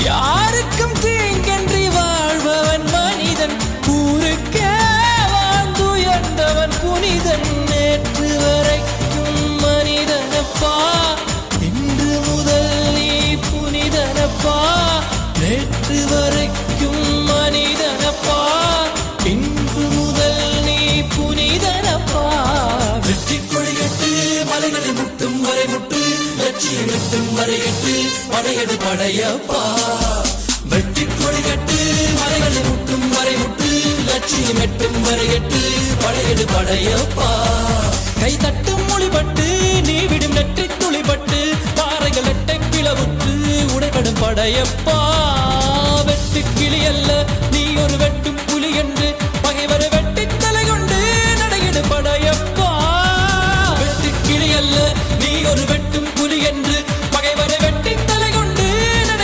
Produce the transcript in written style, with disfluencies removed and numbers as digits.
யாருக்கும் தீங்கன்றி வாழ்பவன் மனிதன், ஊருக்கே வாழ்ந்துயர்ந்தவன் புனிதன். நேற்று வரைக்கும் மனிதனப்பா, இன்று முதல் நீ புனிதனப்பா. நேற்று வரைக்கும் மனிதனப்பா, இன்று முதல் நீ புனிதனப்பா. வெற்றி கொடிகட்டு மலைகளை முட்டும் வரை முட்டு, லட்சியம் எட்டும் வரை எட்டு, படையெடு படையப்பா. வெற்றி கொடிகட்டு மலைகளை முட்டும் வரை முட்டு, லட்சியம் எட்டும் வரை எட்டு, படையெடு படையப்பா. கை தட்டும் மொழிபட்டு நீ விடும் நெற்றி துளிபட்டு, பாறைகள் எட்டை பிளவுற்று உடைபடும் படையப்பா. வெட்டு கிளி அல்ல நீ ஒரு வெட்டும் புலி என்று பகைவரை